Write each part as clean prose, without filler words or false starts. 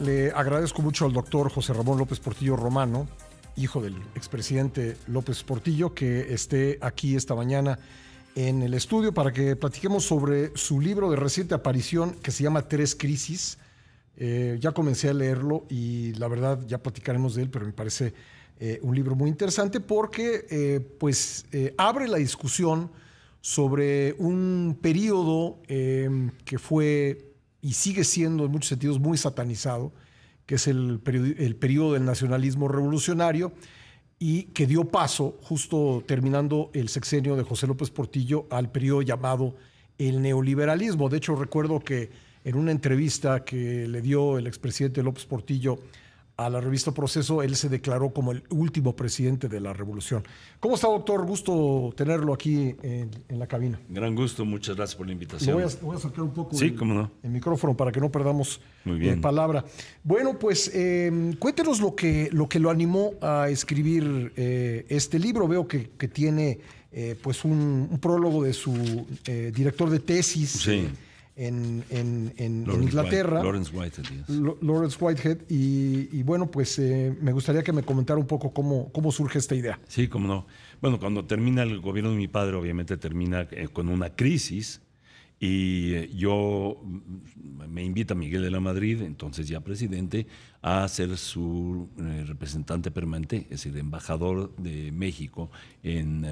Le agradezco mucho al doctor José Ramón López Portillo Romano, hijo del expresidente López Portillo, que esté aquí esta mañana en el estudio para que platiquemos sobre su libro de reciente aparición que se llama Tres Crisis. Ya comencé a leerlo y la verdad ya platicaremos de él, pero me parece un libro muy interesante porque abre la discusión sobre un periodo que fue y sigue siendo en muchos sentidos muy satanizado, que es el periodo del nacionalismo revolucionario, y que dio paso, justo terminando el sexenio de José López Portillo, al periodo llamado el neoliberalismo. De hecho, recuerdo que en una entrevista que le dio el expresidente López Portillo a la revista Proceso, él se declaró como el último presidente de la revolución. ¿Cómo está, doctor? Gusto tenerlo aquí en la cabina. Gran gusto, muchas gracias por la invitación. Voy a acercar un poco cómo no, el micrófono para que no perdamos muy bien. Palabra. Bueno, pues cuéntenos lo que lo animó a escribir este libro. Veo que tiene un prólogo de su director de tesis. Sí. En Inglaterra. Lawrence Whitehead. Yes. Lawrence Whitehead. Y bueno, pues me gustaría que me comentara un poco cómo surge esta idea. Sí, cómo no. Bueno, cuando termina el gobierno de mi padre, obviamente termina con una crisis. Y yo me invita Miguel de la Madrid, entonces ya presidente, a ser su representante permanente, es decir, embajador de México en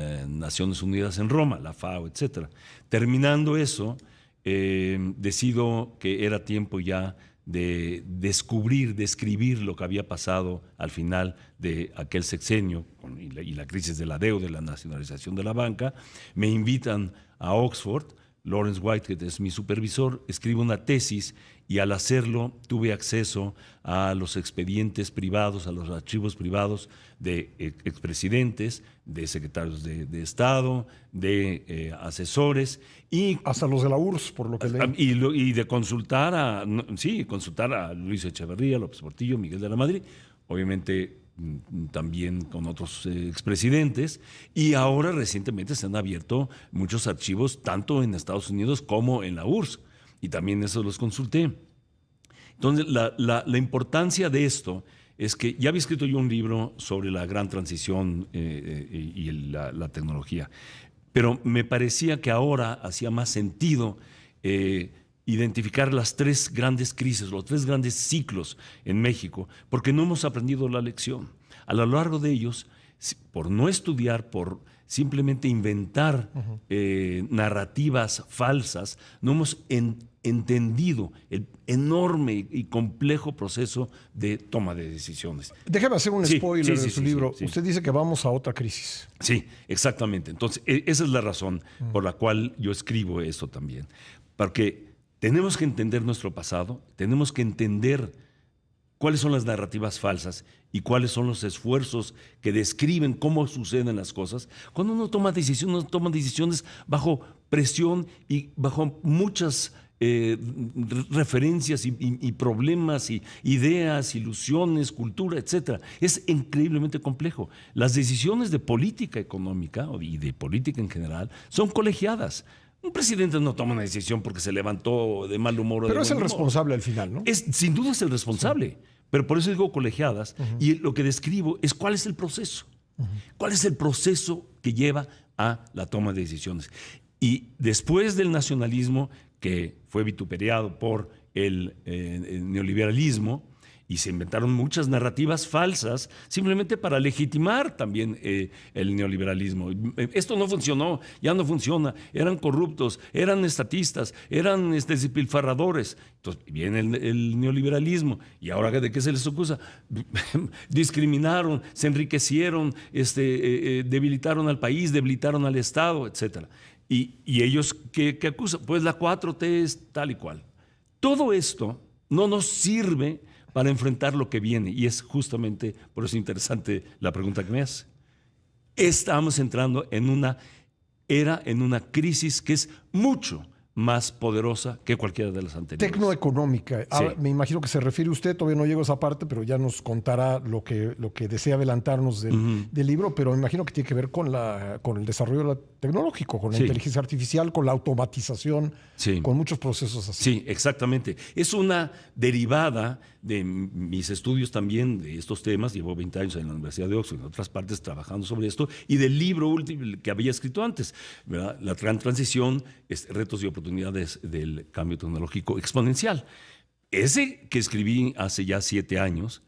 Naciones Unidas en Roma, la FAO, etc. Terminando eso, decido que era tiempo ya de describir lo que había pasado al final de aquel sexenio y la crisis de la deuda, de la nacionalización de la banca. Me invitan a Oxford. Lawrence Whitehead es mi supervisor, escribo una tesis y al hacerlo tuve acceso a los expedientes privados, a los archivos privados de expresidentes, de secretarios de Estado, de asesores y hasta los de la URSS, por lo que leí. Y de consultar a Luis Echeverría, López Portillo, Miguel de la Madrid, obviamente también con otros expresidentes, y ahora recientemente se han abierto muchos archivos tanto en Estados Unidos como en la URSS, y también eso los consulté. Entonces la importancia de esto es que ya había escrito yo un libro sobre la gran transición y la tecnología, pero me parecía que ahora hacía más sentido identificar las tres grandes crisis, los tres grandes ciclos en México, porque no hemos aprendido la lección. A lo largo de ellos, por no estudiar, por simplemente inventar narrativas falsas, no hemos entendido el enorme y complejo proceso de toma de decisiones. Déjeme hacer un spoiler de su libro. Sí. Usted dice que vamos a otra crisis. Sí, exactamente. Entonces, esa es la razón por la cual yo escribo esto también. Porque tenemos que entender nuestro pasado, tenemos que entender cuáles son las narrativas falsas y cuáles son los esfuerzos que describen cómo suceden las cosas. Cuando uno toma decisiones bajo presión y bajo muchas referencias y problemas y ideas, ilusiones, cultura, etc. Es increíblemente complejo. Las decisiones de política económica y de política en general son colegiadas. Un presidente no toma una decisión porque se levantó de mal humor. Pero es el responsable al final, ¿no? Sin duda es el responsable, sí. Pero por eso digo colegiadas, y lo que describo es cuál es el proceso. ¿Cuál es el proceso que lleva a la toma de decisiones? Y después del nacionalismo, que fue vituperiado por el neoliberalismo, y se inventaron muchas narrativas falsas simplemente para legitimar también el neoliberalismo. Esto no funcionó, ya no funciona, eran corruptos, eran estatistas, eran despilfarradores. Entonces viene el neoliberalismo y ahora ¿de qué se les acusa? Discriminaron, se enriquecieron, debilitaron al país, debilitaron al Estado, etc. Y ellos ¿qué acusan? Pues la 4T es tal y cual. Todo esto no nos sirve para enfrentar lo que viene, y es justamente por eso interesante la pregunta que me hace. Estamos entrando en una era, en una crisis que es mucho más poderosa que cualquiera de las anteriores. Tecnoeconómica. Sí. Me imagino que se refiere usted, todavía no llego a esa parte, pero ya nos contará lo que desea adelantarnos del libro, pero me imagino que tiene que ver con el desarrollo de la tecnológico, con la Sí. inteligencia artificial, con la automatización, Sí. con muchos procesos así. Sí, exactamente. Es una derivada de mis estudios también de estos temas. Llevo 20 años en la Universidad de Oxford y en otras partes trabajando sobre esto, y del libro último que había escrito antes, ¿verdad? La gran transición, retos y oportunidades del cambio tecnológico exponencial. Ese que escribí hace ya 7 años,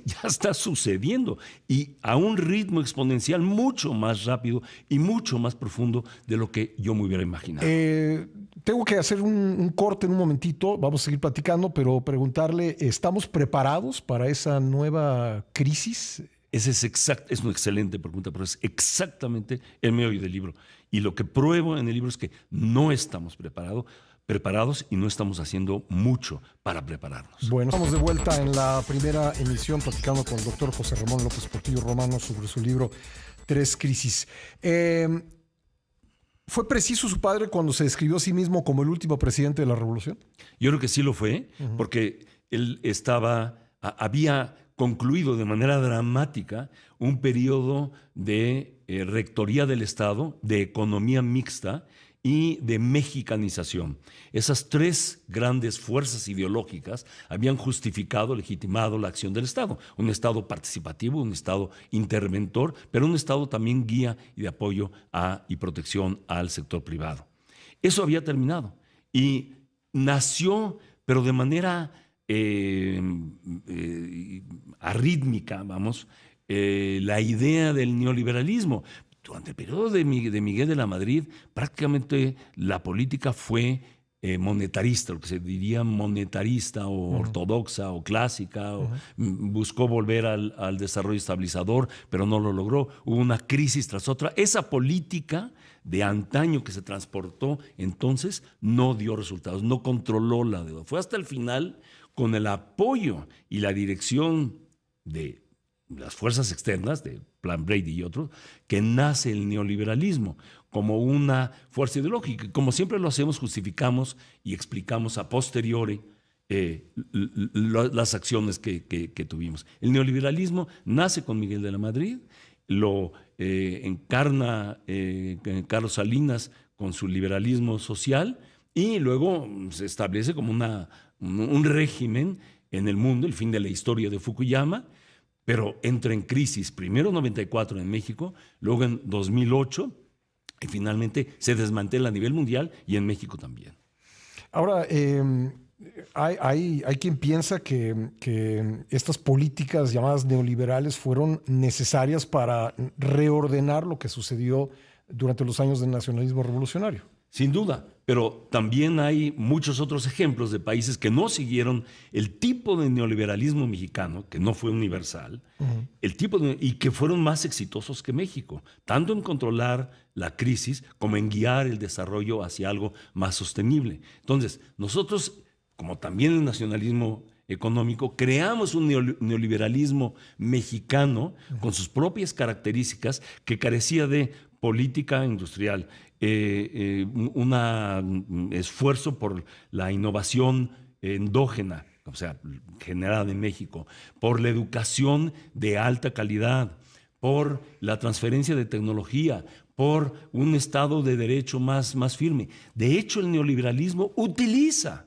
ya está sucediendo, y a un ritmo exponencial mucho más rápido y mucho más profundo de lo que yo me hubiera imaginado. Tengo que hacer un corte en un momentito, vamos a seguir platicando, pero preguntarle, ¿estamos preparados para esa nueva crisis? Es una excelente pregunta, pero es exactamente el meollo del libro. Y lo que pruebo en el libro es que no estamos preparados y no estamos haciendo mucho para prepararnos. Bueno, estamos de vuelta en la primera emisión platicando con el doctor José Ramón López Portillo Romano sobre su libro Tres Crisis. ¿Fue preciso su padre cuando se describió a sí mismo como el último presidente de la revolución? Yo creo que sí lo fue, porque él había concluido de manera dramática un periodo de rectoría del Estado, de economía mixta y de mexicanización. Esas tres grandes fuerzas ideológicas habían justificado, legitimado la acción del Estado. Un Estado participativo, un Estado interventor, pero un Estado también guía y de apoyo y protección al sector privado. Eso había terminado y nació, pero de manera arrítmica, la idea del neoliberalismo. Durante el periodo de Miguel de la Madrid, prácticamente la política fue monetarista, lo que se diría monetarista o ortodoxa o clásica, buscó volver al desarrollo estabilizador, pero no lo logró. Hubo una crisis tras otra. Esa política de antaño que se transportó entonces no dio resultados, no controló la deuda. Fue hasta el final, con el apoyo y la dirección de las fuerzas externas, de Plan Brady y otros, que nace el neoliberalismo como una fuerza ideológica. Como siempre lo hacemos, justificamos y explicamos a posteriori las acciones que tuvimos. El neoliberalismo nace con Miguel de la Madrid, lo encarna Carlos Salinas con su liberalismo social, y luego se establece como un régimen en el mundo, el fin de la historia de Fukuyama, pero entra en crisis, primero en 94 en México, luego en 2008, y finalmente se desmantela a nivel mundial y en México también. Ahora, hay quien piensa que estas políticas llamadas neoliberales fueron necesarias para reordenar lo que sucedió durante los años del nacionalismo revolucionario. Sin duda, pero también hay muchos otros ejemplos de países que no siguieron el tipo de neoliberalismo mexicano, que no fue universal, y que fueron más exitosos que México, tanto en controlar la crisis como en guiar el desarrollo hacia algo más sostenible. Entonces, nosotros, como también el nacionalismo económico, creamos un neoliberalismo mexicano con sus propias características, que carecía de política industrial, un esfuerzo por la innovación endógena, o sea, generada en México, por la educación de alta calidad, por la transferencia de tecnología, por un Estado de Derecho más firme. De hecho, el neoliberalismo utiliza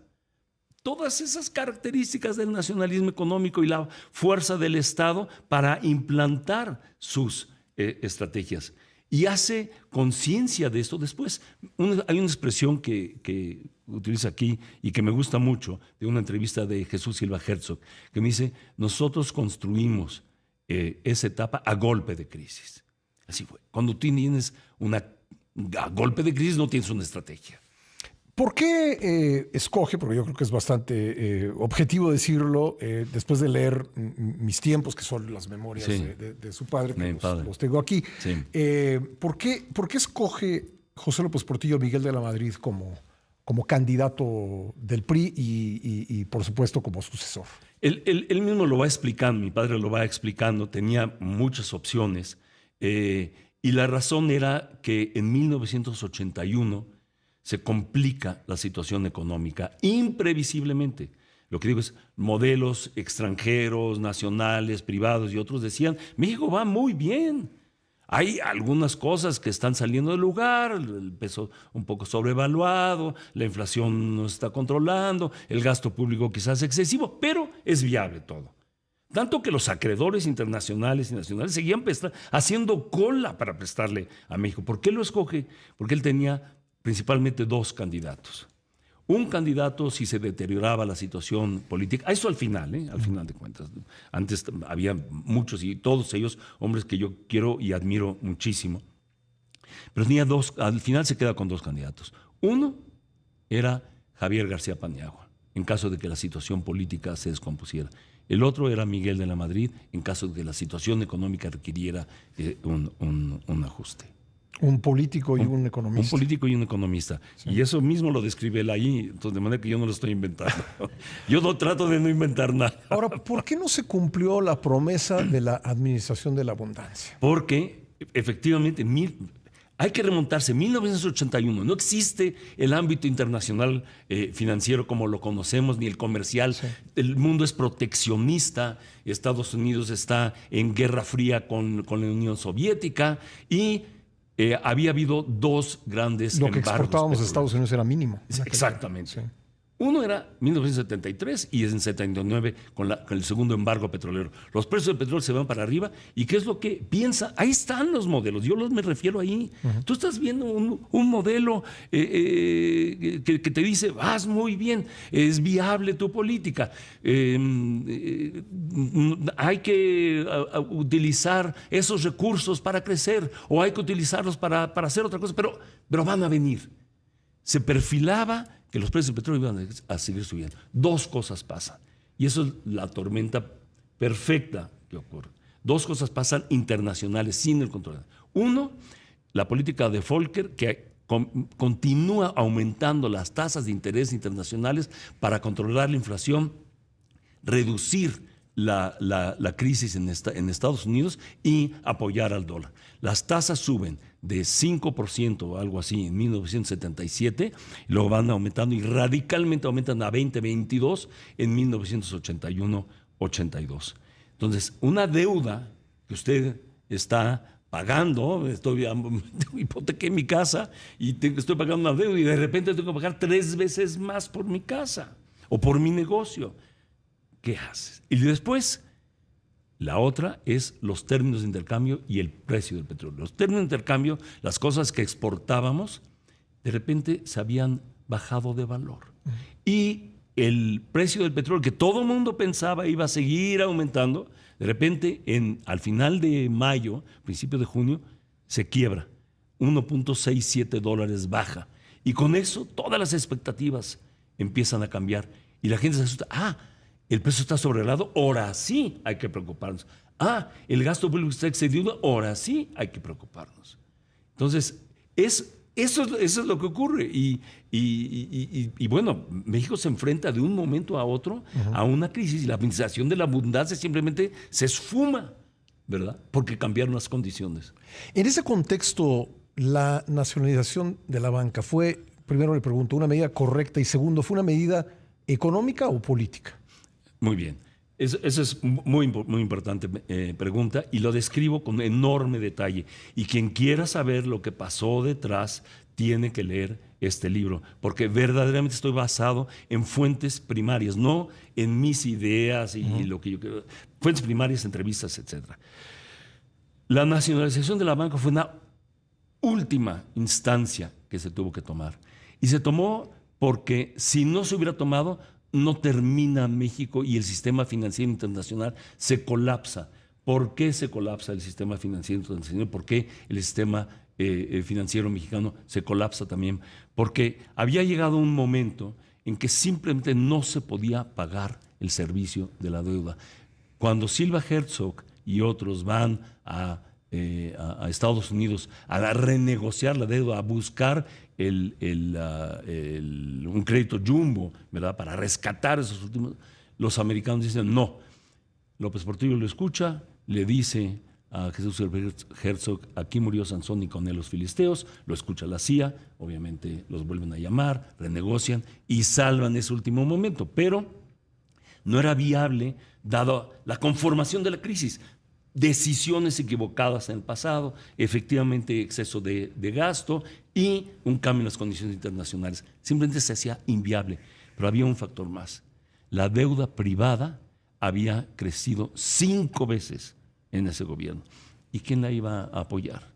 todas esas características del nacionalismo económico y la fuerza del Estado para implantar sus estrategias. Y hace conciencia de esto después. Hay una expresión que utiliza aquí y que me gusta mucho, de una entrevista de Jesús Silva Herzog, que me dice: nosotros construimos esa etapa a golpe de crisis. Así fue. Cuando tú tienes a golpe de crisis, no tienes una estrategia. ¿Por qué escoge, porque yo creo que es bastante objetivo decirlo, después de leer Mis tiempos, que son las memorias de su padre, que los tengo aquí, ¿por qué escoge José López Portillo a Miguel de la Madrid como candidato del PRI y por supuesto como sucesor? Él mismo lo va explicando, mi padre lo va explicando, tenía muchas opciones, y la razón era que en 1981 se complica la situación económica imprevisiblemente. Lo que digo es, modelos extranjeros, nacionales, privados y otros decían: México va muy bien. Hay algunas cosas que están saliendo del lugar, el peso un poco sobrevaluado, la inflación no se está controlando, el gasto público quizás excesivo, pero es viable todo. Tanto que los acreedores internacionales y nacionales seguían haciendo cola para prestarle a México. ¿Por qué lo escoge? Porque él tenía principalmente dos candidatos. Un candidato si se deterioraba la situación política, eso al final de cuentas. Antes había muchos y todos ellos hombres que yo quiero y admiro muchísimo. Pero tenía dos, al final se queda con dos candidatos. Uno era Javier García Paniagua, en caso de que la situación política se descompusiera. El otro era Miguel de la Madrid, en caso de que la situación económica requiriera un ajuste. Un político y un economista. Un político y un economista. Sí. Y eso mismo lo describe él ahí, entonces, de manera que yo no lo estoy inventando. Yo no trato de no inventar nada. Ahora, ¿por qué no se cumplió la promesa de la administración de la abundancia? Porque, efectivamente, hay que remontarse. 1981, no existe el ámbito internacional financiero como lo conocemos, ni el comercial. Sí. El mundo es proteccionista. Estados Unidos está en guerra fría con la Unión Soviética y había habido dos grandes embargos. Lo que exportábamos a Estados Unidos era mínimo. Exactamente. Sí. Uno era 1973 y en 79 con el segundo embargo petrolero. Los precios del petróleo se van para arriba. ¿Y qué es lo que piensa? Ahí están los modelos. Yo me refiero ahí. Tú estás viendo un modelo que te dice, vas muy bien, es viable tu política. Hay que utilizar esos recursos para crecer o hay que utilizarlos para hacer otra cosa. Pero van a venir. Se perfilaba que los precios del petróleo iban a seguir subiendo. Dos cosas pasan. Y eso es la tormenta perfecta que ocurre. Dos cosas pasan internacionales sin el control. Uno, la política de Volcker, que continúa aumentando las tasas de interés internacionales para controlar la inflación, reducir la crisis en Estados Unidos y apoyar al dólar. Las tasas suben de 5% o algo así en 1977, luego van aumentando y radicalmente aumentan a 20-22 en 1981-82. Entonces, una deuda que usted está pagando, hipotequé mi casa y estoy pagando una deuda y de repente tengo que pagar 3 veces más por mi casa o por mi negocio. ¿Qué haces? Y después, la otra es los términos de intercambio y el precio del petróleo. Los términos de intercambio, las cosas que exportábamos, de repente se habían bajado de valor. Y el precio del petróleo, que todo el mundo pensaba iba a seguir aumentando, de repente, al final de mayo, principio de junio, se quiebra. $1.67 baja. Y con eso, todas las expectativas empiezan a cambiar. Y la gente se asusta. El precio está sobrevalorado, ahora sí hay que preocuparnos. El gasto público está excedido, ahora sí hay que preocuparnos. Entonces, eso es lo que ocurre. Y bueno, México se enfrenta de un momento a otro a una crisis y la administración de la abundancia simplemente se esfuma, ¿verdad? Porque cambiaron las condiciones. En ese contexto, la nacionalización de la banca fue, primero le pregunto, ¿una medida correcta? Y segundo, ¿fue una medida económica o política? Muy bien. Esa es muy importante pregunta y lo describo con enorme detalle. Y quien quiera saber lo que pasó detrás tiene que leer este libro, porque verdaderamente estoy basado en fuentes primarias, no en mis ideas y lo que yo quiero. Fuentes primarias, entrevistas, etc. La nacionalización de la banca fue una última instancia que se tuvo que tomar. Y se tomó porque si no se hubiera tomado, no termina México y el sistema financiero internacional se colapsa. ¿Por qué se colapsa el sistema financiero internacional? ¿Por qué el sistema financiero mexicano se colapsa también? Porque había llegado un momento en que simplemente no se podía pagar el servicio de la deuda. Cuando Silva Herzog y otros van a Estados Unidos a renegociar la deuda, a buscar un crédito jumbo, ¿verdad?, para rescatar esos últimos, los americanos dicen no. López Portillo lo escucha, le dice a Jesús Herzog, aquí murió Sansón y con él los filisteos, lo escucha la CIA, obviamente los vuelven a llamar, renegocian y salvan ese último momento, pero no era viable dado la conformación de la crisis. decisiones equivocadas en el pasado, efectivamente exceso de gasto y un cambio en las condiciones internacionales. Simplemente se hacía inviable. Pero había un factor más. La deuda privada había crecido 5 veces en ese gobierno. ¿Y quién la iba a apoyar?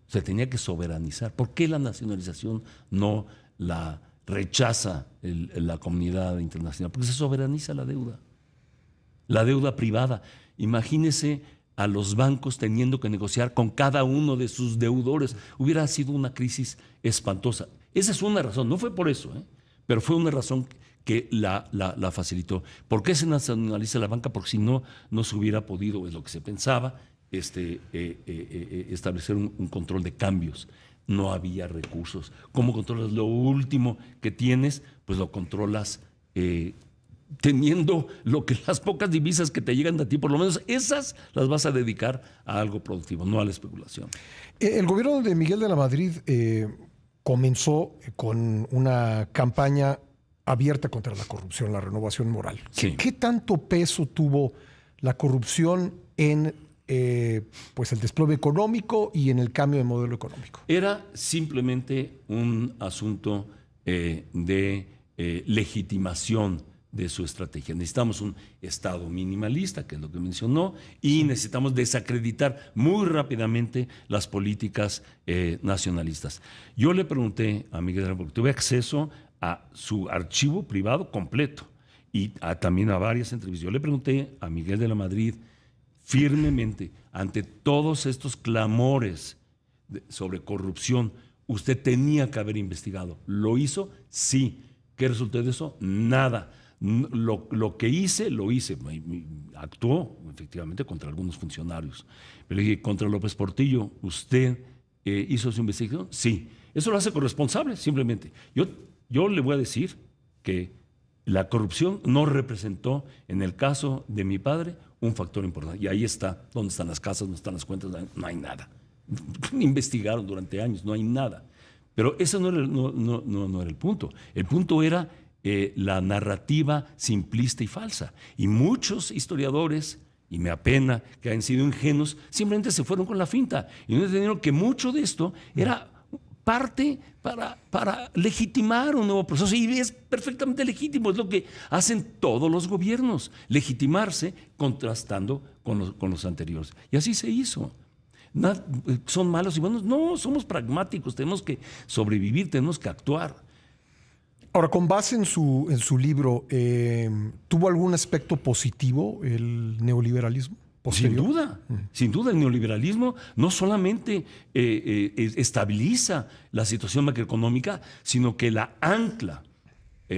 Se tenía que soberanizar. ¿Por qué la nacionalización no la rechaza la comunidad internacional? Porque se soberaniza la deuda privada. Imagínese a los bancos teniendo que negociar con cada uno de sus deudores. Hubiera sido una crisis espantosa. Esa es una razón, no fue por eso, pero fue una razón que la facilitó. ¿Por qué se nacionaliza la banca? Porque si no, no se hubiera podido, es lo que se pensaba, establecer un control de cambios. No había recursos. ¿Cómo controlas lo último que tienes? Pues lo controlas teniendo las pocas divisas que te llegan de ti, por lo menos esas las vas a dedicar a algo productivo, no a la especulación. El gobierno de Miguel de la Madrid comenzó con una campaña abierta contra la corrupción, la renovación moral. Sí. ¿Qué tanto peso tuvo la corrupción en pues el desplome económico y en el cambio de modelo económico? Era simplemente un asunto de legitimación de su estrategia. Necesitamos un Estado minimalista, que es lo que mencionó, y necesitamos desacreditar muy rápidamente las políticas nacionalistas. Yo le pregunté a Miguel de la Madrid, porque tuve acceso a su archivo privado completo y también a varias entrevistas. Yo le pregunté a Miguel de la Madrid firmemente, ante todos estos clamores sobre corrupción, usted tenía que haber investigado. ¿Lo hizo? Sí. ¿Qué resultó de eso? Nada. Lo que hice, lo hice. Actuó efectivamente contra algunos funcionarios. Pero le dije, contra López Portillo, ¿usted hizo su investigación? Sí. Eso lo hace corresponsable, simplemente. Yo le voy a decir que la corrupción no representó, en el caso de mi padre, un factor importante. Y ahí está, ¿dónde están las casas? ¿Dónde están las cuentas? No hay nada. Investigaron durante años, no hay nada. Pero ese no era el punto. El punto era la narrativa simplista y falsa. Y muchos historiadores, y me apena que hayan sido ingenuos, simplemente se fueron con la finta. Y no entendieron que mucho de esto era parte para legitimar un nuevo proceso. Y es perfectamente legítimo, es lo que hacen todos los gobiernos, legitimarse contrastando con los anteriores. Y así se hizo. ¿Son malos y buenos? No, somos pragmáticos, tenemos que sobrevivir, tenemos que actuar. Ahora, con base en su libro, ¿tuvo algún aspecto positivo el neoliberalismo posterior? Sin duda, el neoliberalismo no solamente estabiliza la situación macroeconómica, sino que la ancla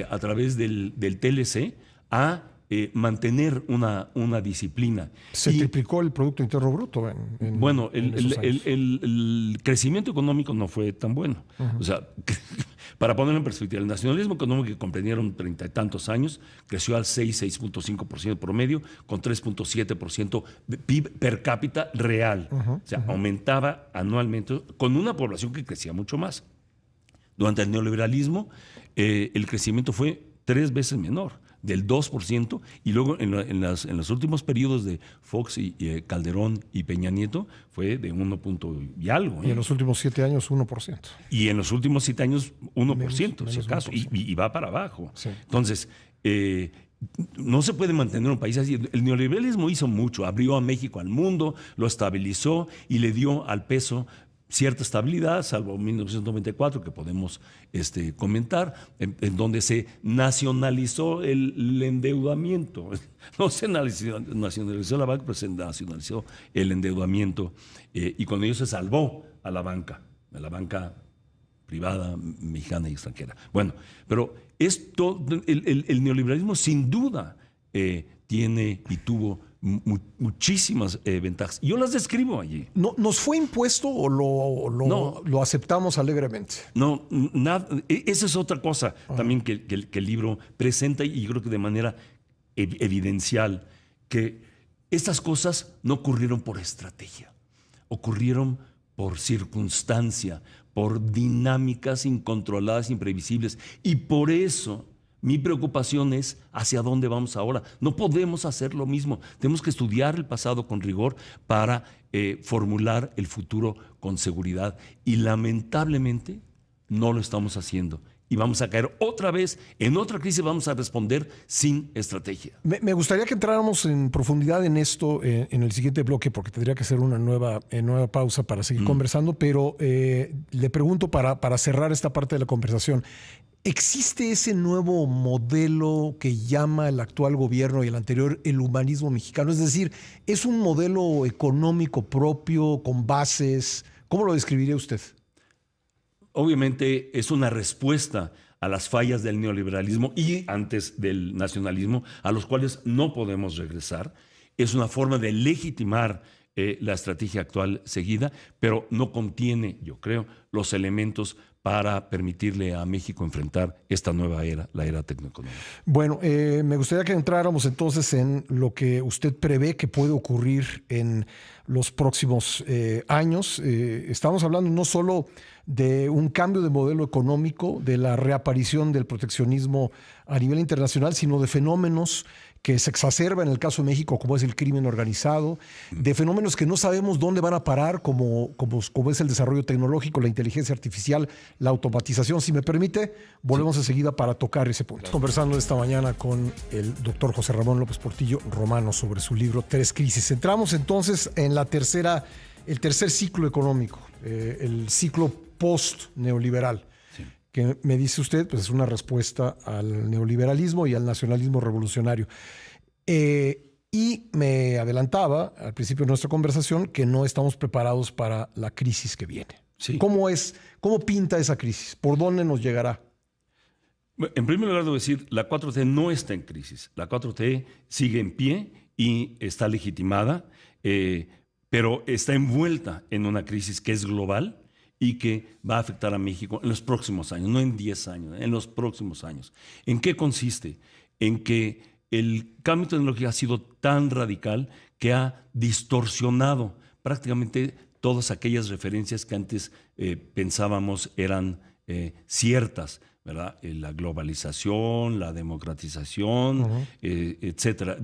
a través del TLC a mantener una disciplina. Se triplicó el Producto Interno Bruto. Bueno, el crecimiento económico no fue tan bueno. O sea, para ponerlo en perspectiva, el nacionalismo económico que comprendieron 30 y tantos años creció al 6.5% promedio, con 3.7% de PIB per cápita real. O sea, aumentaba anualmente con una población que crecía mucho más. Durante el neoliberalismo, el crecimiento fue 3 veces menor, del 2%, y luego en los últimos periodos de Fox y Calderón y Peña Nieto fue de 1 punto y algo. Y en los últimos 7 años, 1%. Y en los últimos 7 años, 1%, si acaso, 1%. Y va para abajo. Sí. Entonces, no se puede mantener un país así. El neoliberalismo hizo mucho, abrió a México al mundo, lo estabilizó y le dio al peso cierta estabilidad, salvo 1994, que podemos comentar, en donde se nacionalizó el endeudamiento. No se nacionalizó la banca, pero se nacionalizó el endeudamiento. Y con ello se salvó a la banca privada, mexicana y extranjera. Bueno, pero el neoliberalismo sin duda tiene y tuvo muchísimas ventajas. Yo las describo allí. ¿Nos fue impuesto o lo aceptamos alegremente? No, nada. Esa es otra cosa también que el libro presenta, y yo creo que de manera evidencial, que estas cosas no ocurrieron por estrategia, ocurrieron por circunstancia, por dinámicas incontroladas, imprevisibles, y por eso Mi preocupación es hacia dónde vamos ahora. No podemos hacer lo mismo. Tenemos que estudiar el pasado con rigor para formular el futuro con seguridad. Y lamentablemente no lo estamos haciendo. Y vamos a caer otra vez en otra crisis, vamos a responder sin estrategia. Me gustaría que entráramos en profundidad en esto en el siguiente bloque, porque tendría que hacer una nueva pausa para seguir conversando, pero le pregunto para cerrar esta parte de la conversación, ¿existe ese nuevo modelo que llama el actual gobierno y el anterior el humanismo mexicano? Es decir, ¿es un modelo económico propio, con bases? ¿Cómo lo describiría usted? Obviamente es una respuesta a las fallas del neoliberalismo y antes del nacionalismo, a los cuales no podemos regresar. Es una forma de legitimar la estrategia actual seguida, pero no contiene, yo creo, los elementos para permitirle a México enfrentar esta nueva era, la era tecnoeconómica. Bueno, me gustaría que entráramos entonces en lo que usted prevé que puede ocurrir en los próximos años. Estamos hablando no solo de un cambio de modelo económico, de la reaparición del proteccionismo a nivel internacional, sino de fenómenos que se exacerban en el caso de México, como es el crimen organizado, de fenómenos que no sabemos dónde van a parar, como es el desarrollo tecnológico, la inteligencia artificial, la automatización. Si me permite, volvemos enseguida para tocar ese punto. Claro. Conversando esta mañana con el doctor José Ramón López Portillo Romano sobre su libro Tres Crisis. Entramos entonces en el tercer ciclo económico, el ciclo post-neoliberal. Que me dice usted, pues es una respuesta al neoliberalismo y al nacionalismo revolucionario. Y me adelantaba al principio de nuestra conversación que no estamos preparados para la crisis que viene. Sí. ¿Cómo pinta esa crisis? ¿Por dónde nos llegará? En primer lugar, debo decir, la 4T no está en crisis. La 4T sigue en pie y está legitimada, pero está envuelta en una crisis que es global y que va a afectar a México en los próximos años, no en 10 años, en los próximos años. ¿En qué consiste? En que el cambio tecnológico ha sido tan radical que ha distorsionado prácticamente todas aquellas referencias que antes pensábamos eran ciertas, ¿verdad? La globalización, la democratización, etcétera.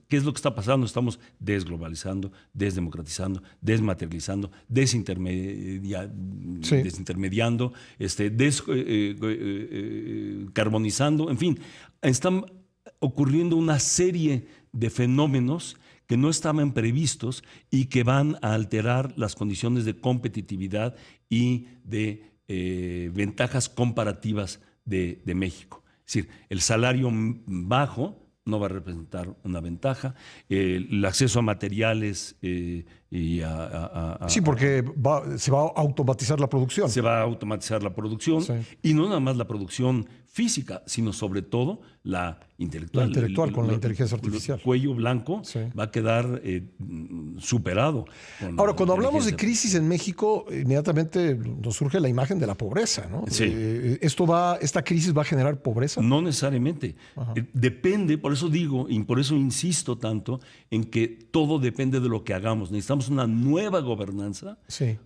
¿Qué es lo que está pasando? Estamos desglobalizando, desdemocratizando, desmaterializando, desintermediando, carbonizando, en fin, están ocurriendo una serie de fenómenos que no estaban previstos y que van a alterar las condiciones de competitividad y de ventajas comparativas de México. Es decir, el salario bajo no va a representar una ventaja, el acceso a materiales sí, porque se va a automatizar la producción. Se va a automatizar la producción, sí. Y no nada más la producción física, sino sobre todo la intelectual. La intelectual con la inteligencia artificial. El cuello blanco va a quedar superado. Ahora, cuando hablamos de crisis en México, inmediatamente nos surge la imagen de la pobreza, ¿no? Sí. ¿Esta crisis va a generar pobreza? No necesariamente. Depende, por eso digo y por eso insisto tanto en que todo depende de lo que hagamos. Necesitamos una nueva gobernanza, sí.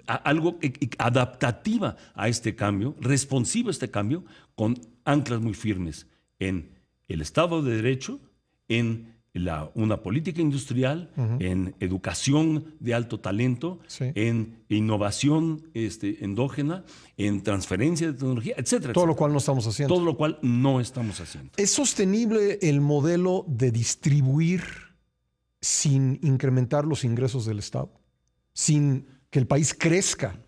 Algo adaptativa a este cambio, responsivo a este cambio, con anclas muy firmes en el Estado de Derecho, en una política industrial, en educación de alto talento, sí. En innovación endógena, en transferencia de tecnología, etcétera. Todo lo cual no estamos haciendo. Todo lo cual no estamos haciendo. ¿Es sostenible el modelo de distribuir sin incrementar los ingresos del Estado? Sin que el país crezca.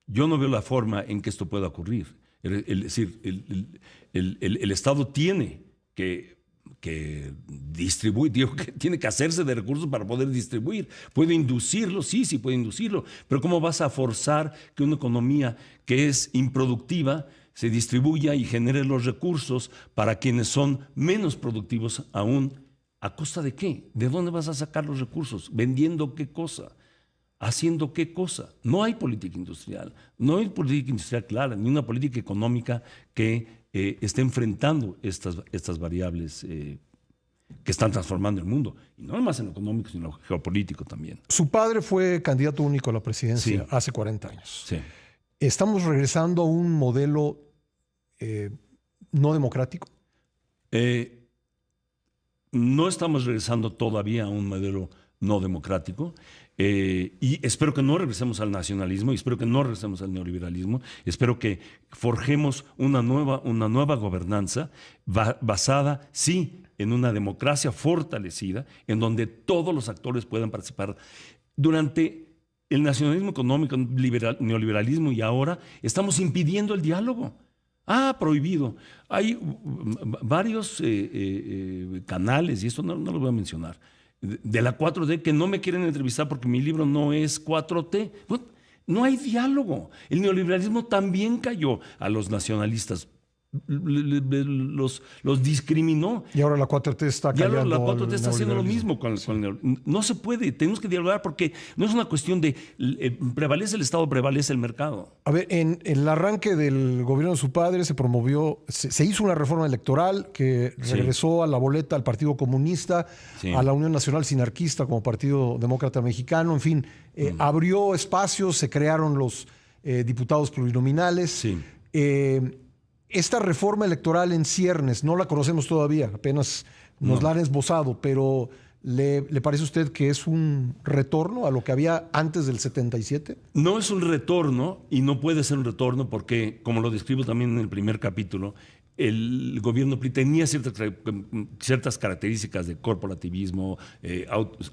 Yo no veo la forma en que esto pueda ocurrir. Es decir, el Estado tiene que distribuir, que tiene que hacerse de recursos para poder distribuir. ¿Puede inducirlo? Sí, puede inducirlo. Pero ¿cómo vas a forzar que una economía que es improductiva se distribuya y genere los recursos para quienes son menos productivos aún? ¿A costa de qué? ¿De dónde vas a sacar los recursos? ¿Vendiendo qué cosa? ¿Haciendo qué cosa? No hay política industrial, no hay política industrial clara, ni una política económica que esté enfrentando estas variables que están transformando el mundo. Y no nomás en lo económico, sino en lo geopolítico también. Su padre fue candidato único a la presidencia hace 40 años. Sí. Estamos regresando a un modelo no democrático? No estamos regresando todavía a un modelo no democrático. Y espero que no regresemos al nacionalismo, y espero que no regresemos al neoliberalismo. Espero que forjemos una nueva gobernanza basada, sí, en una democracia fortalecida, en donde todos los actores puedan participar. Durante el nacionalismo económico, neoliberalismo, y ahora estamos impidiendo el diálogo. Prohibido. Hay varios canales, y esto no lo voy a mencionar, de la 4T que no me quieren entrevistar porque mi libro no es 4T. Bueno, no hay diálogo. El neoliberalismo también cayó a los nacionalistas. Los discriminó. Y ahora la 4T está cayendo. Ya la 4T está haciendo lo mismo con el no se puede, tenemos que dialogar porque no es una cuestión de prevalece el Estado, prevalece el mercado. A ver, en el arranque del gobierno de su padre se hizo una reforma electoral que regresó a la boleta al Partido Comunista, a la Unión Nacional Sinarquista como Partido Demócrata Mexicano, en fin, abrió espacios, se crearon los diputados plurinominales. Sí. Esta reforma electoral en ciernes, no la conocemos todavía, apenas nos la han esbozado, pero ¿le parece a usted que es un retorno a lo que había antes del 77? No es un retorno, y no puede ser un retorno porque, como lo describo también en el primer capítulo, el gobierno PRI tenía ciertas características de corporativismo,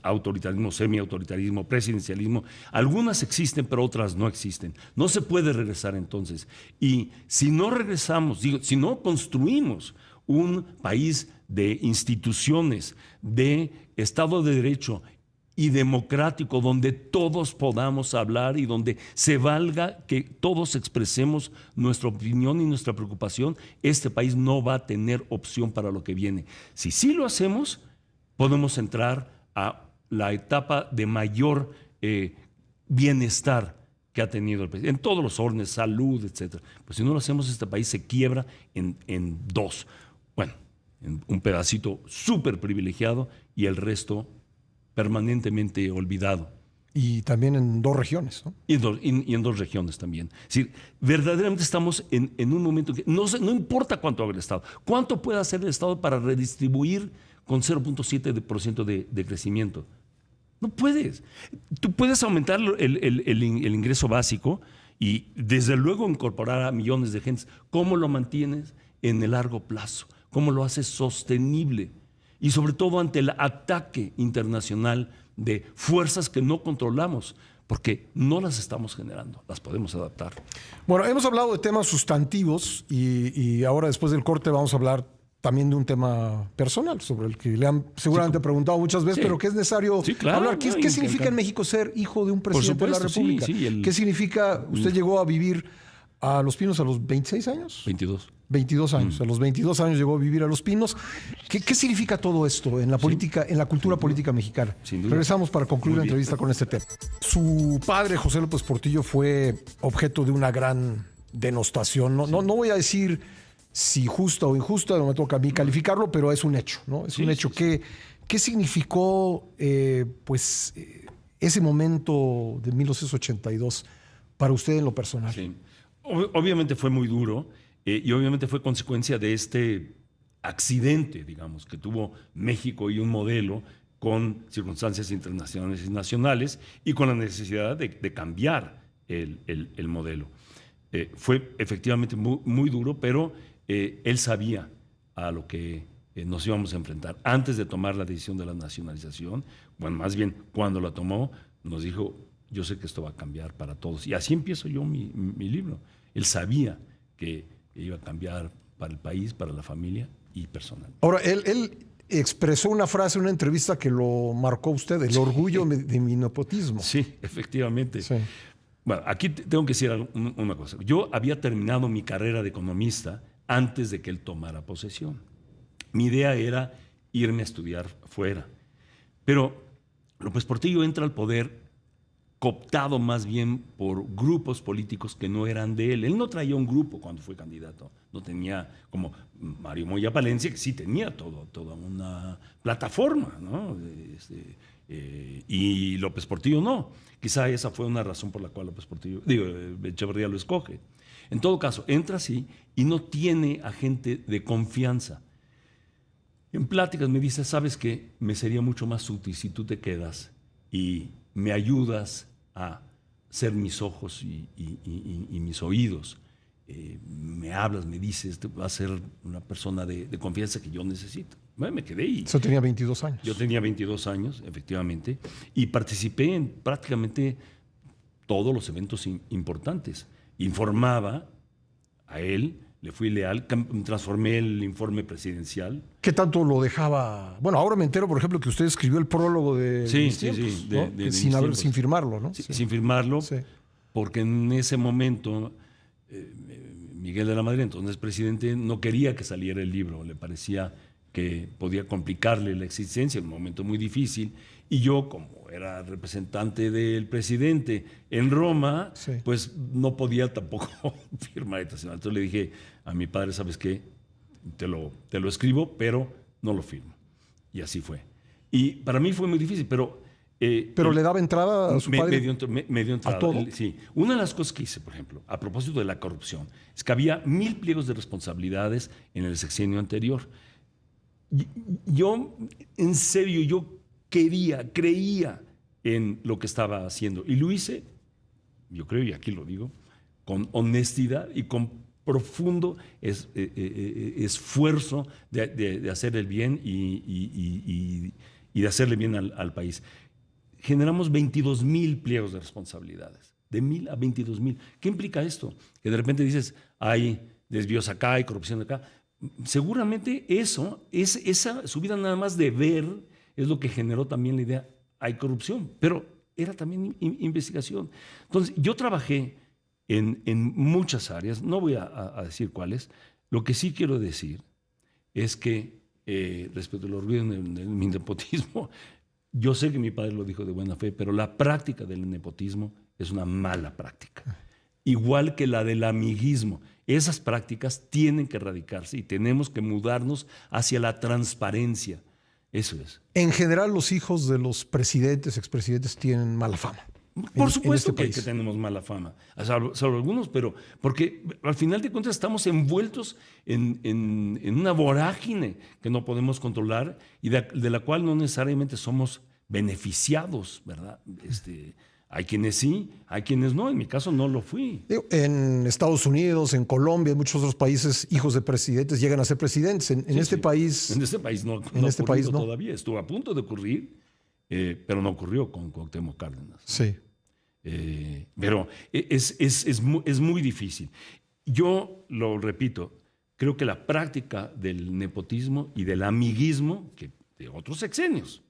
autoritarismo, semiautoritarismo, presidencialismo. Algunas existen, pero otras no existen. No se puede regresar entonces. Y si no regresamos, si no construimos un país de instituciones, de Estado de Derecho y democrático, donde todos podamos hablar y donde se valga que todos expresemos nuestra opinión y nuestra preocupación, este país no va a tener opción para lo que viene. Si sí lo hacemos, podemos entrar a la etapa de mayor bienestar que ha tenido el país, en todos los órdenes, salud, etc. Pues si no lo hacemos, este país se quiebra en dos. Bueno, en un pedacito súper privilegiado y el resto permanentemente olvidado. Y también en dos regiones, ¿no? Y en dos regiones también. Es decir, verdaderamente estamos en un momento que no importa cuánto haga el Estado, cuánto puede hacer el Estado para redistribuir con 0.7% de crecimiento. No puedes. Tú puedes aumentar el ingreso básico y desde luego incorporar a millones de gentes. ¿Cómo lo mantienes en el largo plazo? ¿Cómo lo haces sostenible? Y sobre todo ante el ataque internacional de fuerzas que no controlamos, porque no las estamos generando, las podemos adaptar. Bueno, hemos hablado de temas sustantivos y ahora después del corte vamos a hablar también de un tema personal, sobre el que le han seguramente preguntado muchas veces, pero que es necesario hablar. ¿Qué significa en México ser hijo de un presidente de la República? ¿Qué significa? Usted llegó a vivir a Los Pinos a los 26 años. 22 años. A los 22 años llegó a vivir a Los Pinos. ¿Qué significa todo esto en la política, en la cultura política mexicana? Regresamos para concluir la entrevista con este tema. Su padre, José López Portillo, fue objeto de una gran denostación. No voy a decir si justa o injusta, no me toca a mí calificarlo, pero es un hecho, ¿no? Es un hecho. ¿Qué significó ese momento de 1982 para usted en lo personal? Sí. Obviamente fue muy duro y obviamente fue consecuencia de este accidente, digamos, que tuvo México y un modelo con circunstancias internacionales y nacionales y con la necesidad de cambiar el modelo. Fue efectivamente muy duro, pero él sabía a lo que nos íbamos a enfrentar. Antes de tomar la decisión de la nacionalización, bueno, más bien cuando la tomó, nos dijo: yo sé que esto va a cambiar para todos. Y así empiezo yo mi libro. Él sabía que iba a cambiar para el país, para la familia y personal. Ahora, él expresó una frase en una entrevista que lo marcó usted, el orgullo de mi nepotismo. Sí, efectivamente. Sí. Bueno, aquí tengo que decir una cosa. Yo había terminado mi carrera de economista antes de que él tomara posesión. Mi idea era irme a estudiar fuera. Pero López Portillo entra al poder cooptado más bien por grupos políticos que no eran de él. Él no traía un grupo cuando fue candidato. No tenía, como Mario Moya Palencia, que sí tenía toda una plataforma, ¿no? Y López Portillo no. Quizá esa fue una razón por la cual Echeverría lo escoge. En todo caso, entra así y no tiene a gente de confianza. En pláticas me dice, ¿sabes qué? Me sería mucho más útil si tú te quedas y me ayudas a ser mis ojos y mis oídos. Me hablas, me dices, va a ser una persona de confianza que yo necesito. Bueno, me quedé y... Eso tenía 22 años. Yo tenía 22 años, efectivamente, y participé en prácticamente todos los eventos importantes. Informaba a él, le fui leal, transformé el informe presidencial. ¿Qué tanto lo dejaba? Bueno, ahora me entero, por ejemplo, que usted escribió el prólogo de mis tiempos, ¿no? Sin firmarlo, ¿no? Sí. Sin firmarlo, sí. Porque en ese momento Miguel de la Madrid, entonces presidente, no quería que saliera el libro, le parecía que podía complicarle la existencia en un momento muy difícil. Y yo, como era representante del presidente en Roma, sí. pues no podía tampoco firmar esta semana. Entonces le dije a mi padre, ¿sabes qué? Te lo escribo, pero no lo firmo. Y así fue. Y para mí fue muy difícil, pero... ¿Pero le daba entrada a su padre? Me dio entrada. ¿A todo? Sí. Una de las cosas que hice, por ejemplo, a propósito de la corrupción, es que había 1000 pliegos de responsabilidades en el sexenio anterior. Yo, en serio, yo creía en lo que estaba haciendo. Y lo hice, yo creo, y aquí lo digo, con honestidad y con profundo esfuerzo de hacer el bien y de hacerle bien al país. Generamos 22,000 pliegos de responsabilidades, de 1000 a 22,000. ¿Qué implica esto? Que de repente dices, hay desvíos acá, hay corrupción acá. Seguramente esa subida nada más de ver es lo que generó también la idea, hay corrupción, pero era también investigación. Entonces, yo trabajé en muchas áreas, no voy a decir cuáles. Lo que sí quiero decir es que, respecto al orgullo del mi nepotismo, yo sé que mi padre lo dijo de buena fe, pero la práctica del nepotismo es una mala práctica. Igual que la del amiguismo. Esas prácticas tienen que erradicarse y tenemos que mudarnos hacia la transparencia. Eso es. En general, los hijos de los presidentes, expresidentes, tienen mala fama. Por supuesto que tenemos mala fama, salvo algunos, pero porque al final de cuentas estamos envueltos en una vorágine que no podemos controlar y de la cual no necesariamente somos beneficiados, ¿verdad? Hay quienes sí, hay quienes no. En mi caso no lo fui. En Estados Unidos, en Colombia, en muchos otros países, hijos de presidentes llegan a ser presidentes. En este país... En este país no ha ocurrido todavía. Estuvo a punto de ocurrir, pero no ocurrió con Cuauhtémoc Cárdenas. Sí. Pero es muy difícil. Yo lo repito, creo que la práctica del nepotismo y del amiguismo, que de otros sexenios,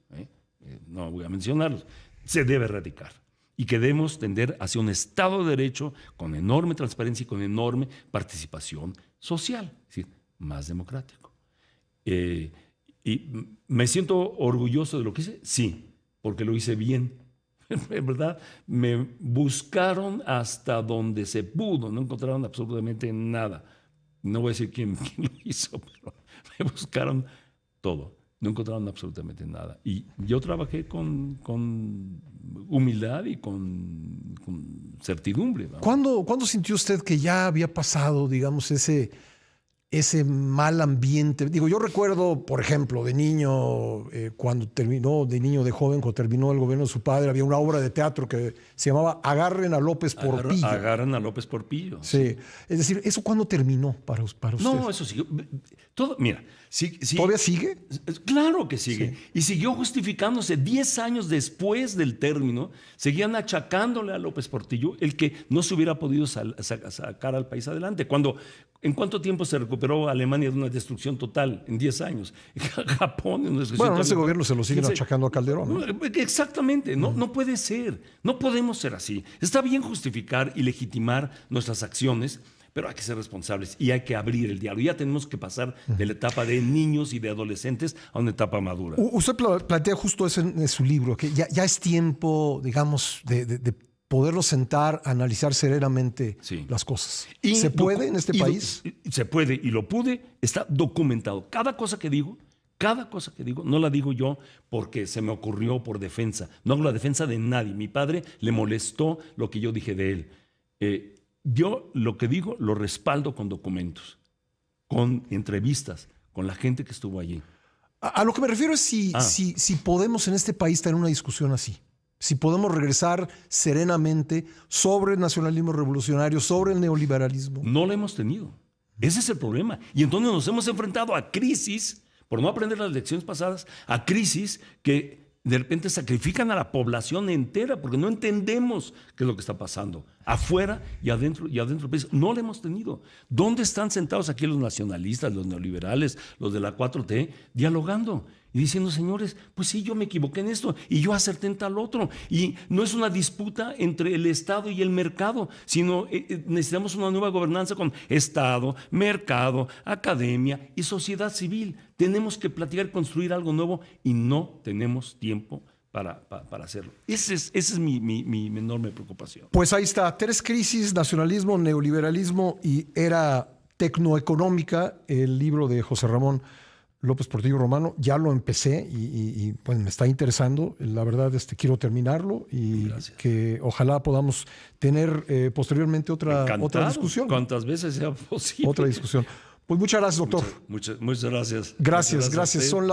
no voy a mencionarlos, se debe erradicar. Y que debemos tender hacia un Estado de Derecho con enorme transparencia y con enorme participación social, es decir, más democrático. ¿Y me siento orgulloso de lo que hice? Sí, porque lo hice bien. En verdad, me buscaron hasta donde se pudo, no encontraron absolutamente nada. No voy a decir quién lo hizo, pero me buscaron todo. No encontraron absolutamente nada. Y yo trabajé con humildad y con certidumbre. ¿Cuándo sintió usted que ya había pasado, digamos, ese mal ambiente? Digo, yo recuerdo, por ejemplo, de niño, de joven, cuando terminó el gobierno de su padre, había una obra de teatro que se llamaba Agarren a López Porpillo. Agarren a López Porpillo. Sí. Es decir, ¿eso cuándo terminó para usted? No, eso siguió. Mira, ¿todavía sigue? Claro que sigue. Sí. Y siguió justificándose 10 años después del término. Seguían achacándole a López Portillo el que no se hubiera podido sacar al país adelante. ¿En cuánto tiempo se recuperó Alemania de una destrucción total? En 10 años. Japón. Bueno, en ese gobierno se lo siguen achacando a Calderón, ¿no? Exactamente. No puede ser. No podemos ser así. Está bien justificar y legitimar nuestras acciones, pero hay que ser responsables y hay que abrir el diálogo. Ya tenemos que pasar de la etapa de niños y de adolescentes a una etapa madura. Usted plantea justo eso en su libro, que ya es tiempo, digamos, de poderlo sentar, analizar serenamente las cosas. ¿Se puede en este país? Se puede y lo pude, está documentado. Cada cosa que digo, no la digo yo porque se me ocurrió por defensa. No hago la defensa de nadie. Mi padre le molestó lo que yo dije de él. yo lo que digo lo respaldo con documentos, con entrevistas, con la gente que estuvo allí. A lo que me refiero es si podemos en este país tener una discusión así. Si podemos regresar serenamente sobre el nacionalismo revolucionario, sobre el neoliberalismo. No lo hemos tenido. Ese es el problema. Y entonces nos hemos enfrentado a crisis, por no aprender las lecciones pasadas, a crisis que de repente sacrifican a la población entera porque no entendemos qué es lo que está pasando. Afuera y adentro del país. No lo hemos tenido. ¿Dónde están sentados aquí los nacionalistas, los neoliberales, los de la 4T, dialogando? Y diciendo, señores, pues sí, yo me equivoqué en esto y yo acerté en tal otro. Y no es una disputa entre el Estado y el mercado, sino necesitamos una nueva gobernanza con Estado, mercado, academia y sociedad civil. Tenemos que platicar, construir algo nuevo y no tenemos tiempo para hacerlo. Esa es mi enorme preocupación. Pues ahí está, 3 crisis, nacionalismo, neoliberalismo y era tecnoeconómica, el libro de José Ramón López Portillo Romano. Ya lo empecé y pues me está interesando. La verdad, quiero terminarlo y Gracias. que ojalá podamos tener posteriormente otra discusión. Cuantas veces sea posible. Otra discusión. Pues muchas gracias, doctor. Muchas gracias. Gracias. Son